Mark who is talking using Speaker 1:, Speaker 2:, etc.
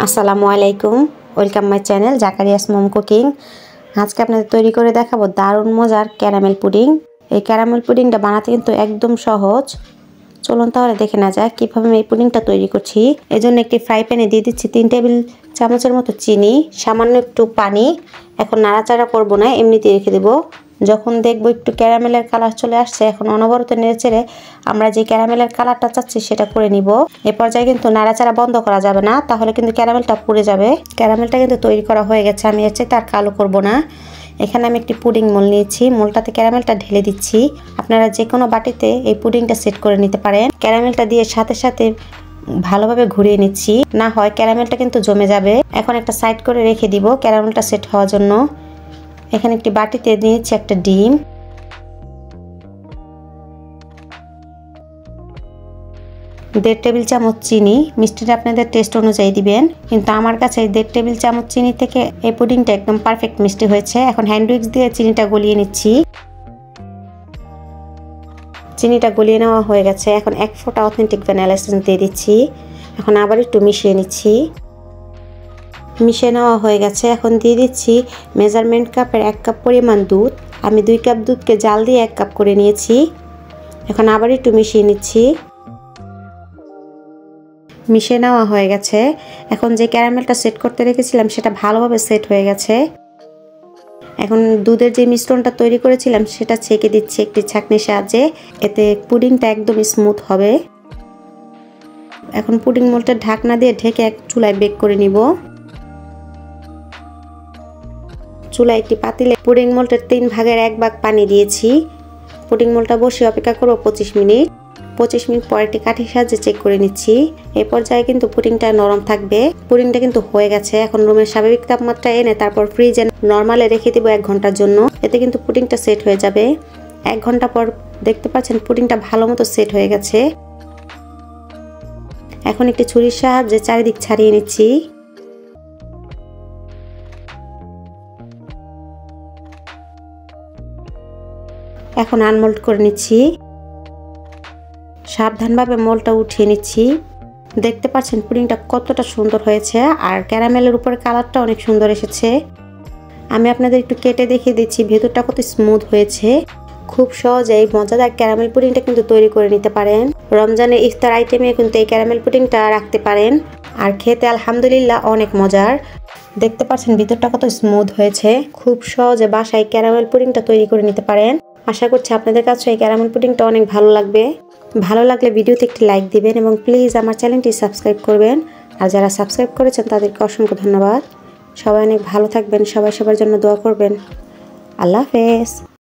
Speaker 1: আসসালামু আলাইকুম, welcome my channel Zakaria's mom cooking. আজকে আপনাদের তৈরি করে দেখাবো দারুণ মজার ক্যারামেল পুডিং। এই ক্যারামেল পুডিংটা বানাতে কিন্তু একদম সহজ। চলুন তাহলে দেখে না যায় কীভাবে আমি এই পুডিংটা তৈরি করছি। এজন্য একটি ফ্রাই প্যানে দিয়ে দিচ্ছি 3 টেবিল চামচের মতো চিনি, সামান্য একটু পানি। এখন নাড়াচাড়া করবো না, এমনিতে রেখে দেবো। যখন দেখবো একটু ক্যারামেলের কালার চলে আসছে, এখন অনবরত নেড়েচেড়ে আমরা যে ক্যারামেলের কালারটা চাচ্ছি সেটা করে নিব। এ পর্যায়ে কিন্তু নাড়াচাড়া বন্ধ করা যাবে না, তাহলে কিন্তু ক্যারামেলটা পুড়ে যাবে। ক্যারামেলটা কিন্তু তৈরি করা হয়ে গেছে, আমি এর চেয়ে তার কালো করব না। এখানে আমি একটি পুডিং মোল নিয়েছি, মোলটাতে ক্যারামেলটা ঢেলে দিচ্ছি। আপনারা যে কোনো বাটিতে এই পুডিংটা সেট করে নিতে পারেন। ক্যারামেলটা দিয়ে সাথে সাথে ভালোভাবে ঘুরিয়ে নিচ্ছি, না হয় ক্যারামেলটা কিন্তু জমে যাবে। এখন একটা সাইড করে রেখে দিব ক্যারামেলটা সেট হওয়ার জন্য। এখানে একটি বাটিতে নিয়েছি একটা ডিম, 1.5 টেবিল চামচ চিনি। মিষ্টিটা আপনাদের টেস্ট অনুযায়ী দিবেন, কিন্তু আমার কাছে 1.5 টেবিল চামচ চিনি থেকে এই পুডিংটা একদম পারফেক্ট মিষ্টি হয়েছে। এখন হ্যান্ড উইক্স দিয়ে চিনিটা গলিয়ে নিচ্ছি। চিনিটা গলিয়ে নেওয়া হয়ে গেছে। এখন 1 ফোঁটা অথেন্টিক ভ্যানিলা এসেন্স দিয়ে দিচ্ছি। এখন আবার একটু মিশিয়ে নিচ্ছি। মিশিয়ে নেওয়া হয়ে গেছে। এখন দিয়ে দিচ্ছি মেজারমেন্ট কাপের 1 কাপ পরিমাণ দুধ। আমি 2 কাপ দুধকে জাল দিয়ে 1 কাপ করে নিয়েছি। এখন আবার একটু মিশিয়ে নিচ্ছি। মিশিয়ে নেওয়া হয়ে গেছে। এখন যে ক্যারামেলটা সেট করতে রেখেছিলাম সেটা ভালোভাবে সেট হয়ে গেছে। এখন দুধের যে মিশ্রণটা তৈরি করেছিলাম সেটা ছেঁকে দিচ্ছি একটি ছাঁকনির সাহায্যে, এতে পুডিংটা একদম স্মুথ হবে। এখন পুডিং মোল্ডটা ঢাকনা দিয়ে ঢেকে চুলায় বেক করে নিব। চুলায় একটি পাতিলে পুডিং মোল্ডের 3 ভাগের 1 ভাগ পানি দিয়েছি। পুডিং মোল্ডটা বসিয়ে অপেক্ষা করব 25 মিনিট। 25 মিনিট পরে একটি কাঠির সাহায্যে চেক করে নিচ্ছি। এই পর্যায়ে কিন্তু পুডিংটা নরম থাকবে। পুডিংটা কিন্তু হয়ে গেছে। এখন রুমের স্বাভাবিক তাপমাত্রা এনে তারপর ফ্রিজে নরমালে রেখে দিব 1 ঘন্টার জন্য। এতে কিন্তু পুডিংটা সেট হয়ে যাবে। 1 ঘন্টা পর দেখতে পাচ্ছেন পুডিংটা ভালো মতো সেট হয়ে গেছে। এখন একটি ছুরির সাহায্যে চারিদিক ছাড়িয়ে নিচ্ছি। এখন আনমোল্ড করে নিচ্ছি। সাবধানভাবে মোলটা উঠিয়ে নিচ্ছি। দেখতে পাচ্ছেন পুডিংটা কতটা সুন্দর হয়েছে, আর ক্যারামেলের উপরে কালারটা অনেক সুন্দর এসেছে। আমি আপনাদের একটু কেটে দেখিয়ে দিচ্ছি ভেতরটা কত স্মুথ হয়েছে। খুব সহজেই মজাদার ক্যারামেল পুডিংটা কিন্তু তৈরি করে নিতে পারেন। রমজানের ইফতার আইটেমে কিন্তু এই ক্যারামেল পুডিংটা রাখতে পারেন, আর খেতে আলহামদুলিল্লাহ অনেক মজার। দেখতে পাচ্ছেন ভিতরটা কত স্মুথ হয়েছে। খুব সহজে বাসায় ক্যারামেল পুডিংটা তৈরি করে নিতে পারেন। আশা করছি আপনাদের কাছে এই ক্যারামেল পুডিংটা অনেক ভালো লাগবে। ভালো লাগলে ভিডিওতে একটি লাইক দিবেন এবং প্লিজ আমার চ্যানেলটি সাবস্ক্রাইব করবেন। আর যারা সাবস্ক্রাইব করেছেন তাদেরকে অসংখ্য ধন্যবাদ। সবাই অনেক ভালো থাকবেন, সবাই সবার জন্য দোয়া করবেন। আল্লাহ হাফেজ।